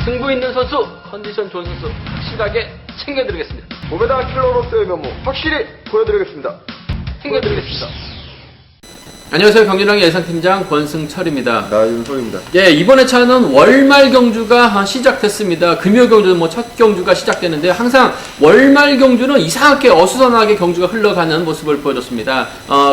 승부 있는 선수, 컨디션 좋은 선수 확실하게 챙겨드리겠습니다. 몸에다 킬러로서의 면모 확실히 보여드리겠습니다. 챙겨드리겠습니다. 안녕하세요. 경기랑 예상팀장 권승철입니다. 나윤석입니다. 예, 이번 회차는 월말 경주가 시작됐습니다. 금요 경주는 첫 경주가 시작되는데 항상 월말 경주는 이상하게 어수선하게 경주가 흘러가는 모습을 보여줬습니다.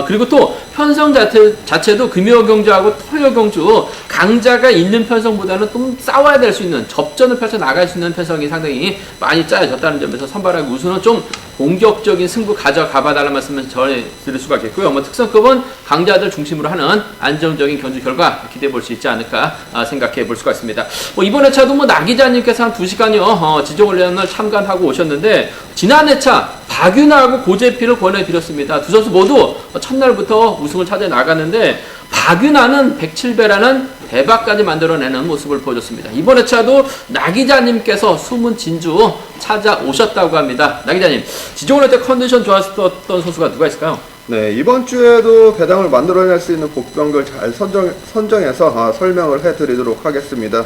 그리고 또 편성 자체도 금요 경주하고 토요 경주 강자가 있는 편성보다는 좀 싸워야 될 수 있는 접전을 펼쳐 나갈 수 있는 편성이 상당히 많이 짜여졌다는 점에서 선발하기 우선은 좀 공격적인 승부 가져가봐달라는 말씀을 전해드릴 수가 있겠고요. 특성급은 강자들 중심으로 하는 안정적인 경주 결과 기대해 볼 수 있지 않을까 생각해 볼 수가 있습니다. 이번 회차도 나 기자님께서 한 2시간여 지정훈련을 참관하고 오셨는데 지난 회차 박윤아하고 고재필을 권해드렸습니다. 두 선수 모두 첫날부터 우승을 찾아 나갔는데 박윤아는 107배라는 대박까지 만들어내는 모습을 보여줬습니다. 이번 회차도 나 기자님께서 숨은 진주 찾아오셨다고 합니다. 나 기자님, 지정훈련 때 컨디션 좋았었던 선수가 누가 있을까요? 네, 이번 주에도 배당을 만들어낼 수 있는 복병들 잘 선정해서 설명을 해드리도록 하겠습니다.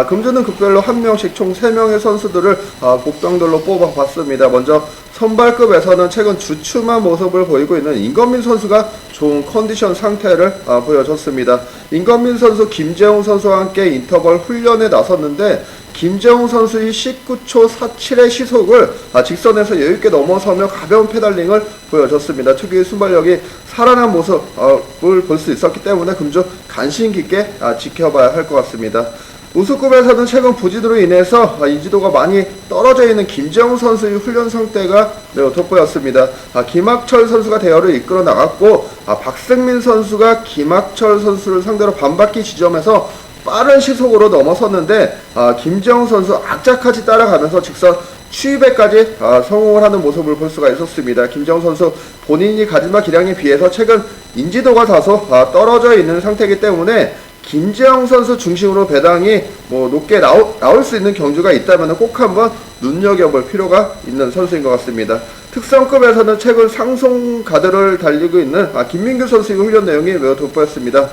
금주는 급별로 한 명씩 총 3명의 선수들을 복병들로 뽑아봤습니다. 먼저 선발급에서는 최근 주춤한 모습을 보이고 있는 임건민 선수가 좋은 컨디션 상태를 보여줬습니다. 임건민 선수, 김재웅 선수와 함께 인터벌 훈련에 나섰는데 김재웅 선수의 19초 47의 시속을 직선에서 여유있게 넘어서며 가벼운 페달링을 보여줬습니다. 특유의 순발력이 살아난 모습을 볼 수 있었기 때문에 금주 관심 깊게 지켜봐야 할 것 같습니다. 우수급에서는 최근 부진으로 인해서 인지도가 많이 떨어져 있는 김재웅 선수의 훈련 상태가 매우 돋보였습니다. 김학철 선수가 대열을 이끌어 나갔고 박승민 선수가 김학철 선수를 상대로 반바퀴 지점에서 빠른 시속으로 넘어섰는데 김재웅 선수 악착같이 따라가면서 직선 추이배까지 성공을 하는 모습을 볼 수가 있었습니다. 김재웅 선수 본인이 가진 기량에 비해서 최근 인지도가 다소 떨어져 있는 상태이기 때문에 김재웅 선수 중심으로 배당이 높게 나올 수 있는 경주가 있다면 꼭 한번 눈여겨볼 필요가 있는 선수인 것 같습니다. 특성급에서는 최근 상승 가드를 달리고 있는 김민규 선수의 훈련 내용이 매우 돋보였습니다.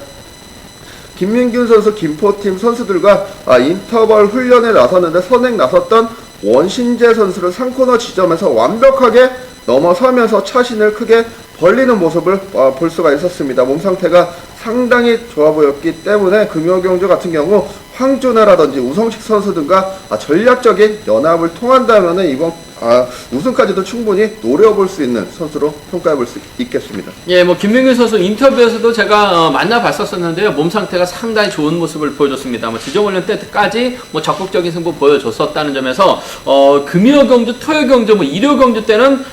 김민균 선수, 김포팀 선수들과 인터벌 훈련에 나섰는데 선행 나섰던 원신재 선수를 3코너 지점에서 완벽하게 넘어서면서 차신을 크게 벌리는 모습을 볼 수가 있었습니다. 몸 상태가 상당히 좋아 보였기 때문에 금요경주 같은 경우 황준하라든지 우성식 선수 등과 전략적인 연합을 통한다면 이번 우승까지도 충분히 노려볼 수 있는 선수로 평가해 볼 수 있겠습니다. 예, 김민규 선수 인터뷰에서도 제가 만나봤었는데요. 몸 상태가 상당히 좋은 모습을 보여줬습니다. 지정훈련 때까지 적극적인 승부 보여줬었다는 점에서 금요 경주, 토요 경주, 일요 경주 때는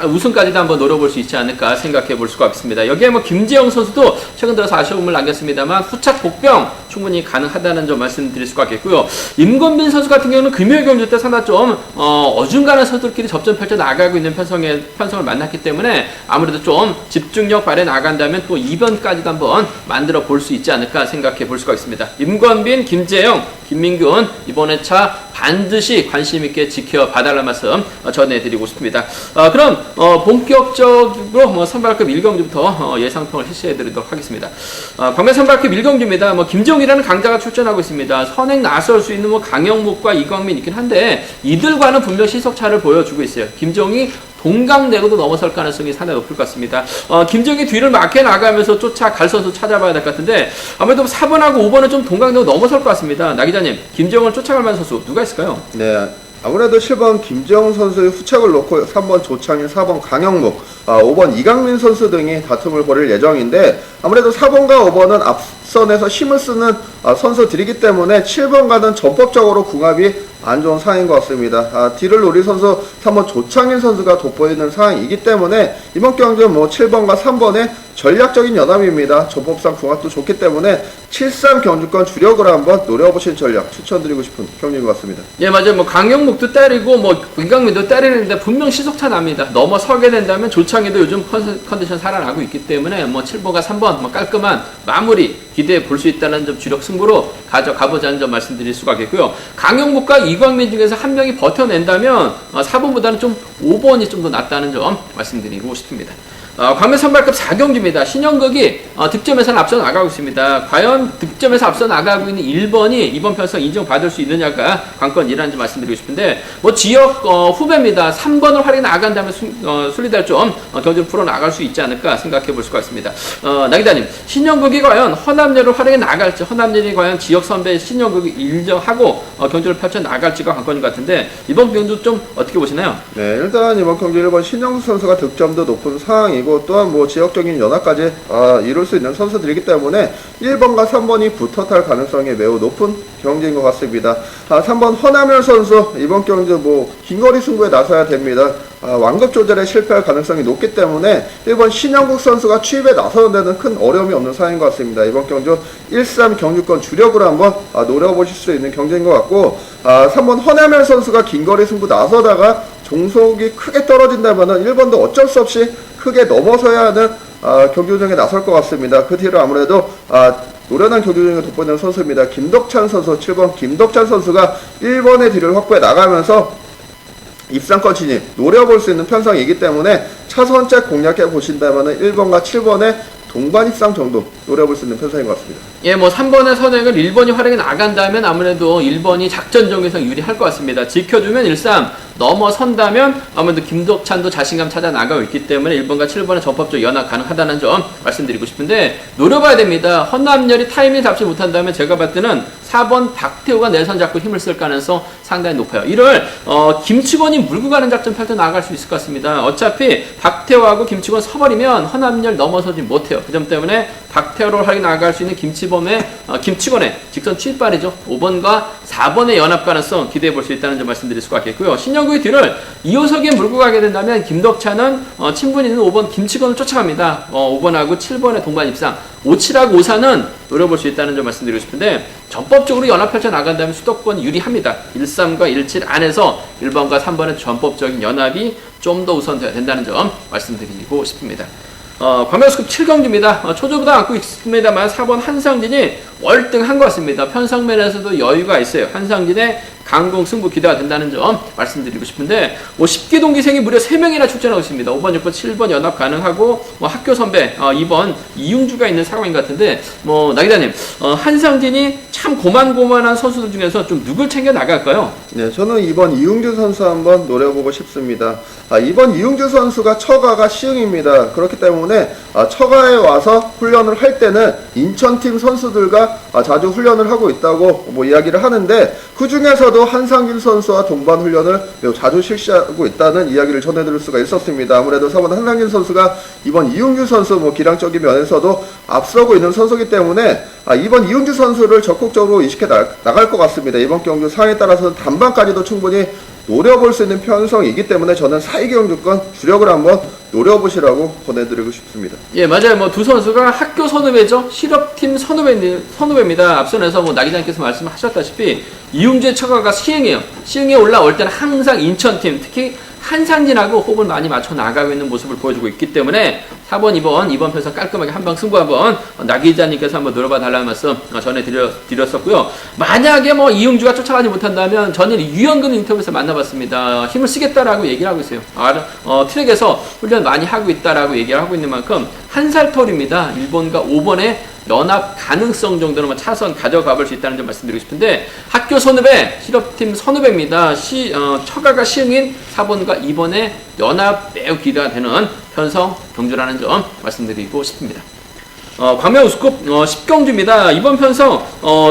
우승까지도 한번 노려볼 수 있지 않을까 생각해 볼 수가 있습니다. 여기에 김재영 선수도 최근 들어서 아쉬움을 남겼습니다만 후착 복병 충분히 가능하다는 점 말씀드릴 수가 있겠고요. 임건빈 선수 같은 경우는 금요 경주 때 상당히 좀 어중간한 선수들끼리 접전 펼쳐 나가고 있는 편성을 만났기 때문에 아무래도 좀 집중력 발휘 나간다면 또 2변까지도 한번 만들어 볼 수 있지 않을까 생각해 볼 수가 있습니다. 임건빈, 김재영, 김민균 이번 회차 반드시 관심 있게 지켜봐달라는 말씀 전해드리고 싶습니다. 그럼 본격적으로 선발급 1경주부터 예상평을 실시해드리도록 하겠습니다. 광명 선발급 1경주입니다. 김재웅이라는 강자가 출전하고 있습니다. 선행 나설 수 있는 강영묵과 이광민 있긴 한데 이들과는 분명 시속차를 보여주고 있어요. 김재웅이 동강내고도 넘어설 가능성이 상당히 높을 것 같습니다. 김정희 뒤를 막혀 나가면서 갈 선수 찾아봐야 될 것 같은데 아무래도 4번하고 5번은 좀 동강내고 넘어설 것 같습니다. 나 기자님, 김정을 쫓아갈 만한 선수 누가 있을까요? 네, 아무래도 7번 김재웅 선수의 후착을 놓고 3번 조창인, 4번 강영묵, 5번 이강민 선수 등이 다툼을 벌일 예정인데 아무래도 4번과 5번은 앞선에서 힘을 쓰는 선수들이기 때문에 7번과는 전법적으로 궁합이 안 좋은 상황인 것 같습니다. 뒤를 노릴 선수 3번 조창인 선수가 돋보이는 상황이기 때문에 이번 경기는 7번과 3번의 전략적인 연합입니다. 전법상 궁합도 좋기 때문에 7-3 경주권 주력으로 한번 노려보신 전략 추천드리고 싶은 경기인 것 같습니다. 예, 맞아요. 강영묵도 때리고 이강민도 때리는데 분명 시속차 납니다. 넘어서게 된다면 조창희도 요즘 컨디션 살아나고 있기 때문에 7번과 3번 깔끔한 마무리 기대해 볼 수 있다는 점 주력 승부로 가져가보자는 점 말씀드릴 수가 있겠고요. 강영묵과 이광민 중에서 한 명이 버텨낸다면 4번보다는 좀 5번이 좀 더 낫다는 점 말씀드리고 싶습니다. 광면 선발급 4경주입니다. 신영극이 득점에서는 앞서 나가고 있습니다. 과연 득점에서 앞서 나가고 있는 1번이 이번 편성 인정받을 수 있느냐가 관건이라는 점 말씀드리고 싶은데 뭐 지역 후배입니다. 3번을 활약해 나간다면 순리대로 좀 경주를 풀어 나갈 수 있지 않을까 생각해 볼 수가 있습니다. 나기자님, 신영극이 과연 허남열을 활약해 나갈지, 허남열이 과연 지역 선배 신영극을 인정하고 경주를 펼쳐 나갈지가 관건인 것 같은데 이번 경주 좀 어떻게 보시나요? 네, 일단 이번 경기 1번 신영수 선수가 득점도 높은 상황이고 또한 뭐 지역적인 연합까지 이룰 수 있는 선수들이기 때문에 1번과 3번이 붙어 탈 가능성이 매우 높은 경기인 것 같습니다. 3번 허남열 선수 이번 경기 뭐 긴거리 승부에 나서야 됩니다. 완급 조절에 실패할 가능성이 높기 때문에 1번 신영국 선수가 취입에 나서는 데는 큰 어려움이 없는 상황인 것 같습니다. 이번 경주 1-3 경주권 주력으로 한번 노려보실 수 있는 경기인 것 같고 3번 허남열 선수가 긴거리 승부 나서다가 종속이 크게 떨어진다면 1번도 어쩔 수 없이 크게 넘어서야 하는 경기운영에 나설 것 같습니다. 그 뒤로 아무래도 노련한 경기운영을 돋보이는 선수입니다. 김덕찬 선수, 7번 김덕찬 선수가 1번의 뒤를 확보해 나가면서 입상권 진입 노려볼 수 있는 편성이기 때문에 차선책 공략해 보신다면 1번과 7번의 동반 입상 정도 노려볼 수 있는 편성인 것 같습니다. 예, 뭐 3번의 선행을 1번이 활약해 나간다면 아무래도 1번이 작전적에서 유리할 것 같습니다. 지켜주면 1-3 넘어선다면 아무래도 김덕찬도 자신감 찾아 나가고 있기 때문에 1번과 7번의 전법적 연합 가능하다는 점 말씀드리고 싶은데 노려봐야 됩니다. 허남열이 타이밍 잡지 못한다면 제가 봤을 때는 4번 박태호가 내선 잡고 힘을 쓸 가능성 상당히 높아요. 이를 김치권이 물고 가는 작전 펼쳐 나갈 수 있을 것 같습니다. 어차피 박태호하고 김치권 서버리면 허남열 넘어서지 못해요. 그 점 때문에 박태호를 활약해 나갈 수 있는 김치권의 직선 취입발이죠. 5번과 4번의 연합 가능성 기대해 볼 수 있다는 점 말씀드릴 수 있겠고요. 신영구의 뒤를 이호석에 물고 가게 된다면 김덕찬은 친분이 있는 5번 김치권을 쫓아갑니다. 5번하고 7번의 동반 입상 57하고 54는 노려볼 수 있다는 점 말씀드리고 싶은데 전법적으로 연합 펼쳐 나간다면 수도권이 유리합니다. 13과 17 안에서 1번과 3번의 전법적인 연합이 좀 더 우선돼야 된다는 점 말씀드리고 싶습니다. 광명스급 7경주입니다. 초조보다 안고 있습니다만 4번 한상진이 월등한 것 같습니다. 편성면에서도 여유가 있어요. 한상진의 강공 승부 기대가 된다는 점 말씀드리고 싶은데 10기동기생이 무려 3명이나 출전하고 있습니다. 5번, 6번, 7번 연합 가능하고 학교 선배 2번 이용주가 있는 상황인 것 같은데 나기자님 한상진이 참 고만고만한 선수들 중에서 좀 누굴 챙겨 나갈까요? 네, 저는 2번 이용주 선수 한번 노려보고 싶습니다. 2번 이용주 선수가 처가가 시흥입니다. 그렇기 때문에 처가에 와서 훈련을 할 때는 인천팀 선수들과 자주 훈련을 하고 있다고 이야기를 하는데 그 중에서도 한상진 선수와 동반 훈련을 매우 자주 실시하고 있다는 이야기를 전해드릴 수가 있었습니다. 아무래도 4번 한상진 선수가 이번 이용주 선수 기량적인 면에서도 앞서고 있는 선수이기 때문에 이번 이용주 선수를 적극적으로 이식해 나갈 것 같습니다. 이번 경주 상황에 따라서는 단반까지도 충분히 노려볼 수 있는 편성이기 때문에 저는 4위 경주권 주력을 한번 노려보시라고 보내드리고 싶습니다. 예, 맞아요. 두 선수가 학교 선후배죠. 실업팀 선후배입니다. 앞선에서 나기자님께서 말씀하셨다시피 이용주의 처가가 시흥이에요. 시흥에 올라올 때는 항상 인천팀, 특히 한상진하고 호흡을 많이 맞춰 나가고 있는 모습을 보여주고 있기 때문에 4번, 2번 편성 깔끔하게 한방 승부 한번 나기자님께서 한번 노려봐 달라는 말씀 전해드렸었고요. 만약에 이용주가 쫓아가지 못한다면 저는 유현근 인터뷰에서 만나봤습니다. 힘을 쓰겠다라고 얘기를 하고 있어요. 트랙에서 훈련 많이 하고 있다라고 얘기를 하고 있는 만큼 한 살 터울입니다. 1번과 5번의 연합 가능성 정도는 차선 가져가 볼 수 있다는 점 말씀드리고 싶은데 학교 선후배, 실업팀 선후배입니다. 처가가 시흥인 4번과 2번의 연합 매우 기대가 되는 편성 경주라는 점 말씀드리고 싶습니다. 광명 우스컵 10경주입니다. 이번 편성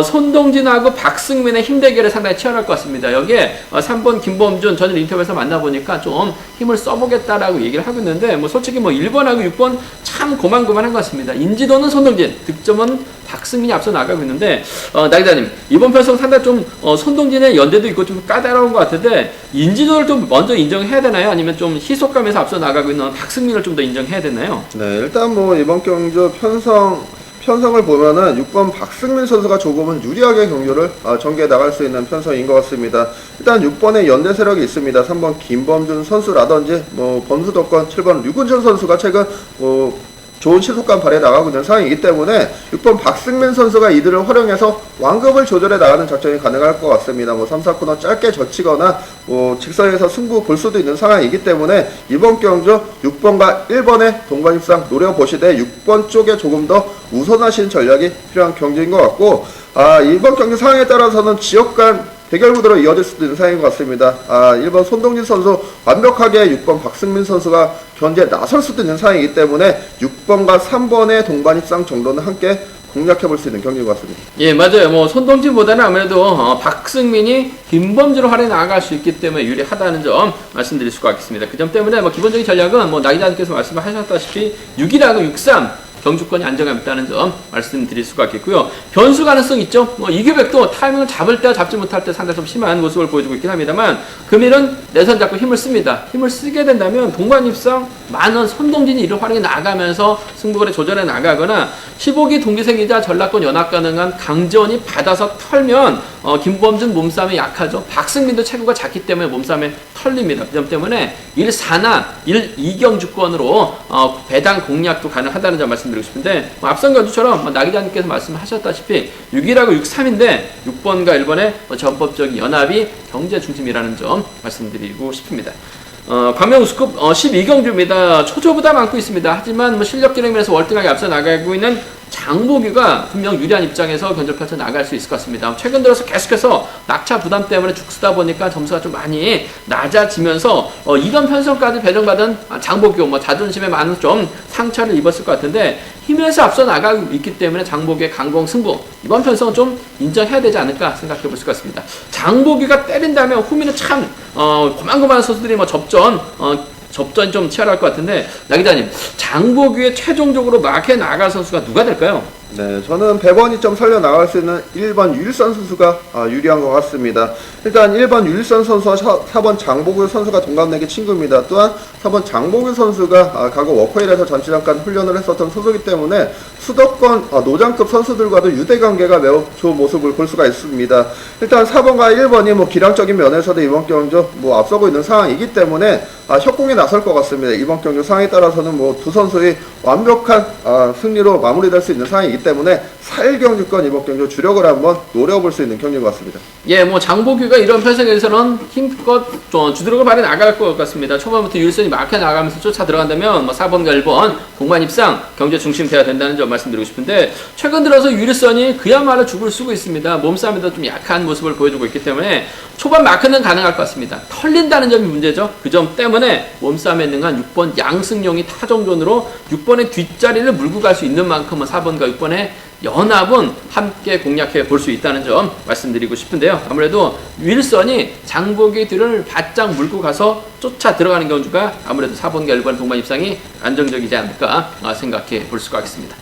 손동진하고 박승민의 힘 대결이 상당히 치열할 것 같습니다. 여기에 3번 김범준 전일 인터뷰에서 만나보니까 좀 힘을 써보겠다라고 얘기를 하고 있는데 솔직히 1번하고 6번 참 고만고만한 것 같습니다. 인지도는 손동진, 득점은 박승민이 앞서 나가고 있는데 나기자님 이번 편성 상당히 좀 손동진의 연대도 있고 좀 까다로운 것 같은데 인지도를 좀 먼저 인정해야 되나요? 아니면 좀 희속감에서 앞서 나가고 있는 박승민을 좀 더 인정해야 되나요? 네, 일단 이번 경주 편성을 보면은 6번 박승민 선수가 조금은 유리하게 경주를 전개해 나갈 수 있는 편성인 것 같습니다. 일단 6번에 연대 세력이 있습니다. 3번 김범준 선수라든지 범수덕권 7번 류근철 선수가 최근 좋은 시속감 발휘해 나가고 있는 상황이기 때문에 6번 박승민 선수가 이들을 활용해서 완급을 조절해 나가는 작전이 가능할 것 같습니다. 3, 4코너 짧게 젖히거나 직선에서 승부 볼 수도 있는 상황이기 때문에 이번 경주 6번과 1번의 동반입상 노려보시되 6번 쪽에 조금 더 우선하신 전략이 필요한 경기인 것 같고, 이번 경기 상황에 따라서는 지역 간 대결 구도로 이어질 수도 있는 상황인 것 같습니다. 1번 손동진 선수 완벽하게 6번 박승민 선수가 견제에 나설 수도 있는 상황이기 때문에 6번과 3번의 동반 입상 정도는 함께 공략해 볼 수 있는 경기인 것 같습니다. 예, 맞아요. 손동진보다는 아무래도 박승민이 김범주로 활용해 나아갈 수 있기 때문에 유리하다는 점 말씀드릴 수가 있겠습니다. 그 점 때문에 기본적인 전략은 나기자님께서 말씀하셨다시피 6이라고 6-3 경주권이 안정감 있다는 점 말씀드릴 수가 있겠고요. 변수 가능성 있죠. 이규백도 타이밍을 잡을 때와 잡지 못할 때 상당히 좀 심한 모습을 보여주고 있긴 합니다만, 금일은 내선 잡고 힘을 씁니다. 힘을 쓰게 된다면 동반입상 많은 손동진이 이를 활용해 나가면서 승부거래 조절해 나가거나 15기 동기생이자 전락권 연합 가능한 강재원이 받아서 털면 김범준 몸싸움이 약하죠. 박승민도 체구가 작기 때문에 몸싸움에 털립니다. 그 점 때문에 1-4나 1-2경주권으로 배당 공략도 가능하다는 점 말씀드리고 싶은데, 앞선 경주처럼 나기자님께서 말씀하셨다시피 6이라고 6-3인데 6번과 1번의 전법적인 연합이 경제 중심이라는 점 말씀드리고 싶습니다. 광명우스컵 12경주입니다. 초조보다 많고 있습니다. 하지만 실력적인 면에서 월등하게 앞서 나가고 있는 장보규가 분명 유리한 입장에서 견제를 펼쳐 나갈 수 있을 것 같습니다. 최근 들어서 계속해서 낙차 부담 때문에 죽쓰다 보니까 점수가 좀 많이 낮아지면서 이번 편성까지 배정받은 장보규 자존심에 많은 좀 상처를 입었을 것 같은데, 힘에서 앞서 나가고 있기 때문에 장보규의 강공 승부 이번 편성은 좀 인정해야 되지 않을까 생각해 볼 수가 있습니다. 장보규가 때린다면 후미는 참 고만고만한 선수들이 접전 좀 치열할 것 같은데, 나기자님, 장보규의 최종적으로 마크에 나갈 선수가 누가 될까요? 네, 저는 배번이 좀 살려나갈 수 있는 1번 유일선 선수가 유리한 것 같습니다. 일단 1번 유일선 선수와 4번 장보규 선수가 동갑내기 친구입니다. 또한 4번 장보규 선수가 과거 워커힐에서 잠시 잠깐 훈련을 했었던 선수이기 때문에 수도권 노장급 선수들과도 유대관계가 매우 좋은 모습을 볼 수가 있습니다. 일단 4번과 1번이 기량적인 면에서도 이번 경주 앞서고 있는 상황이기 때문에 협공에 나설 것 같습니다. 이번 경주 상황에 따라서는 두 선수의 완벽한 승리로 마무리될 수 있는 상황이기 때문에 4일 경주권 이번 경주 주력을 한번 노려볼 수 있는 경기인 것 같습니다. 예, 장보규가 이런 편성에서는 힘껏 주드력을 발휘해 나갈 것 같습니다. 초반부터 유일선이 마크에 나가면서 쫓아 들어간다면 4번과 1번 동반 입상 경제 중심 돼야 된다는 점 말씀드리고 싶은데, 최근 들어서 유일선이 그야말로 죽을 쓰고 있습니다. 몸싸움에도 좀 약한 모습을 보여주고 있기 때문에 초반 마크는 가능할 것 같습니다. 털린다는 점이 문제죠. 그 점 때문에 몸싸움에 능한 6번 양승용이 타정존으로 6번의 뒷자리를 물고 갈 수 있는 만큼은 4번과 6번의 연합은 함께 공략해 볼 수 있다는 점 말씀드리고 싶은데요. 아무래도 윌선이 장보기 뒤를 바짝 물고 가서 쫓아 들어가는 경주가 아무래도 4번과 1번 동반 입상이 안정적이지 않을까 생각해 볼 수가 있습니다.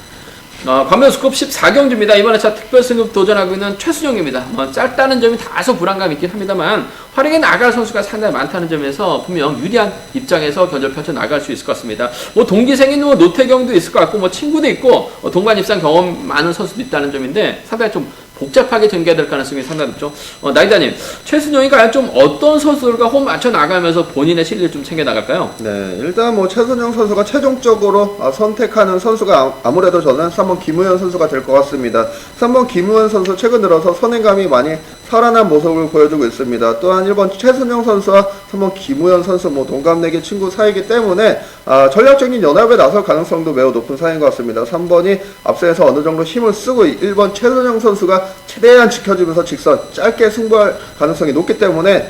광명우스컵 14경주입니다. 이번에 특별 승급 도전하고 있는 최순영입니다. 짧다는 점이 다소 불안감이 있긴 합니다만 활약에 나갈 선수가 상당히 많다는 점에서 분명 유리한 입장에서 견제를 펼쳐 나갈 수 있을 것 같습니다. 동기생인 노태경도 있을 것 같고 친구도 있고 동반 입상 경험 많은 선수도 있다는 점인데 상당히 좀 복잡하게 전개될 가능성이 상당히 높죠. 나기자님, 최순영이 과연 좀 어떤 선수들과 호흡 맞춰 나가면서 본인의 실리를 좀 챙겨 나갈까요? 네, 일단 최순영 선수가 최종적으로 선택하는 선수가 아무래도 저는 3번 김우현 선수가 될 것 같습니다. 3번 김우현 선수 최근 들어서 선행감이 많이 살아난 모습을 보여주고 있습니다. 또한 1번 최순영 선수와 3번 김우현 선수 동갑내기 친구 사이이기 때문에 전략적인 연합에 나설 가능성도 매우 높은 사이인 것 같습니다. 3번이 앞서에서 어느 정도 힘을 쓰고 1번 최순영 선수가 최대한 지켜주면서 직선 짧게 승부할 가능성이 높기 때문에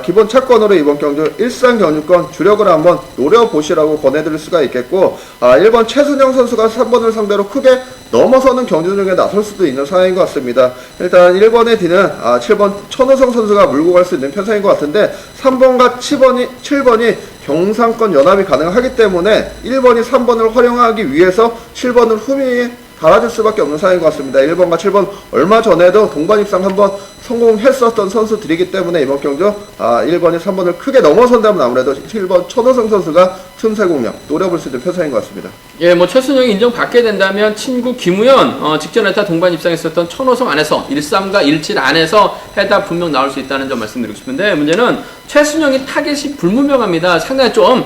기본 차권으로 이번 경주 일산 경주권 주력을 한번 노려보시라고 권해드릴 수가 있겠고, 1번 최순영 선수가 3번을 상대로 크게 넘어서는 경주 중에 나설 수도 있는 상황인 것 같습니다. 일단 1번의 뒤는 7번 천우성 선수가 물고 갈 수 있는 편성인 것 같은데, 3번과 7번이 경상권 연합이 가능하기 때문에 1번이 3번을 활용하기 위해서 7번을 후미에 달아줄 수밖에 없는 상황인 것 같습니다. 1번과 7번 얼마 전에도 동반 입상 한번 성공했었던 선수들이기 때문에 이번 경주 1번이 3번을 크게 넘어선다면 아무래도 7번 천호성 선수가 틈새 공략 노려볼 수 있는 표상인 것 같습니다. 예, 뭐 최순영이 인정받게 된다면 친구 김우현 직전 에타 동반 입상했었던 천호성 안에서 13과 17 안에서 해답 분명 나올 수 있다는 점 말씀드리고 싶은데, 문제는 최순영이 타겟이 불분명합니다. 상당히 좀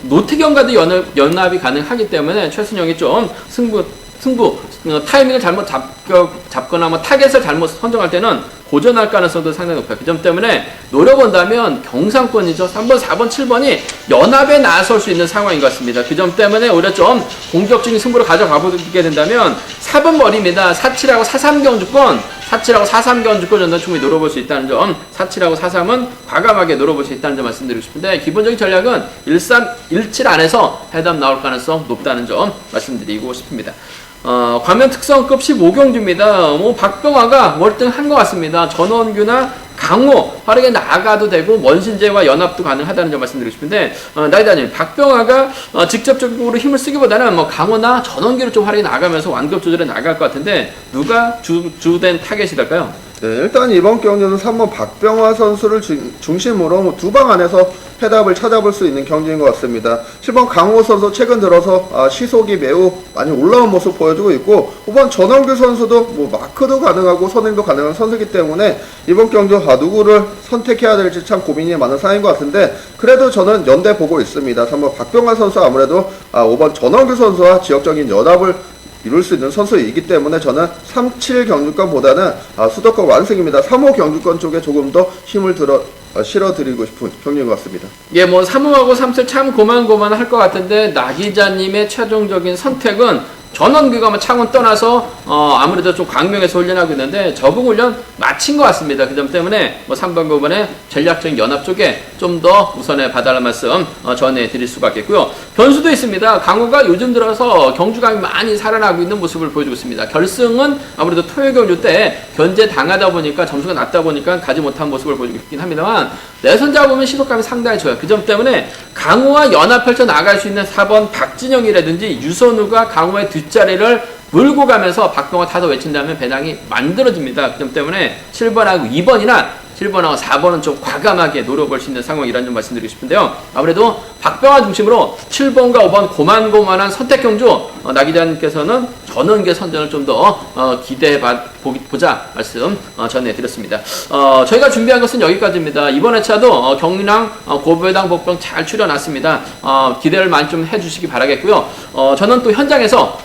노태경과도 연합이 가능하기 때문에 최순영이 좀 승부 타이밍을 잘못 잡거나 뭐 타겟을 잘못 선정할 때는 고전할 가능성도 상당히 높아요. 그 점 때문에 노려본다면 경상권이죠. 3번, 4번, 7번이 연합에 나설 수 있는 상황인 것 같습니다. 그 점 때문에 오히려 좀 공격적인 승부를 가져가 보게 된다면 4번 머리입니다. 47하고 43 경주권, 47하고 43 경주권 정도는 충분히 노려볼 수 있다는 점, 47하고 43은 과감하게 노려볼 수 있다는 점 말씀드리고 싶은데, 기본적인 전략은 13, 17 안에서 해답 나올 가능성 높다는 점 말씀드리고 싶습니다. 과면 특성급 15경주입니다. 뭐 박병화가 월등한 것 같습니다. 전원규나 강호 빠르게 나가도 되고 원신재와 연합도 가능하다는 점 말씀드리고 싶은데, 나이다님 박병화가 직접적으로 힘을 쓰기보다는 뭐 강호나 전원규를 좀 활용해 나가면서 완급 조절해 나갈 것 같은데, 누가 주된 타겟이 될까요? 네, 일단 이번 경기는 3번 박병화 선수를 중심으로 두 방 안에서 해답을 찾아볼 수 있는 경기인 것 같습니다. 7번 강호 선수 최근 들어서 시속이 매우 많이 올라온 모습 보여주고 있고, 5번 전원규 선수도 뭐 마크도 가능하고 선행도 가능한 선수이기 때문에 이번 경기 누구를 선택해야 될지 참 고민이 많은 상황인 것 같은데, 그래도 저는 연대 보고 있습니다. 3번 박병화 선수 아무래도 5번 전원규 선수와 지역적인 연합을 이룰 수 있는 선수이기 때문에 저는 37 경주권보다는 수도권 완승입니다. 3호 경주권 쪽에 조금 더 힘을 실어드리고 싶은 경기인 것 같습니다. 예, 뭐 3호하고 3세 참 고만고만할 것 같은데, 나 기자님의 최종적인 선택은 전원규가 뭐 창원 떠나서 아무래도 좀 광명에서 훈련하고 있는데 적응 훈련 마친 것 같습니다. 그 점 때문에 뭐 3번 9번의 전략적인 연합 쪽에 좀 더 우선에 봐달라는 말씀 전해드릴 수가 있겠고요. 변수도 있습니다. 강호가 요즘 들어서 경주감이 많이 살아나고 있는 모습을 보여주고 있습니다. 결승은 아무래도 토요경주 때 견제 당하다 보니까 점수가 낮다 보니까 가지 못한 모습을 보여주고 있긴 합니다만, 내선자 보면 시도감이 상당히 좋아요. 그 점 때문에 강호와 연합 펼쳐 나갈 수 있는 4번 박진영이라든지 유선우가 강호의 뒷자리를 물고 가면서 박병화 타서 외친다면 배당이 만들어집니다. 그 점 때문에 7번하고 2번이나 7번하고 4번은 좀 과감하게 노려볼 수 있는 상황이라는 점 말씀드리고 싶은데요. 아무래도 박병화 중심으로 7번과 5번 고만고만한 선택경주, 나 기자님께서는 전원계 선전을 좀 더 기대해 보자 말씀 전해드렸습니다. 저희가 준비한 것은 여기까지입니다. 이번 회차도 경리랑 고배당 복병 잘 추려놨습니다. 기대를 많이 좀 해주시기 바라겠고요. 저는 또 현장에서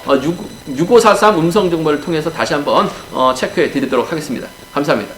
6543 음성 정보를 통해서 다시 한번 체크해 드리도록 하겠습니다. 감사합니다.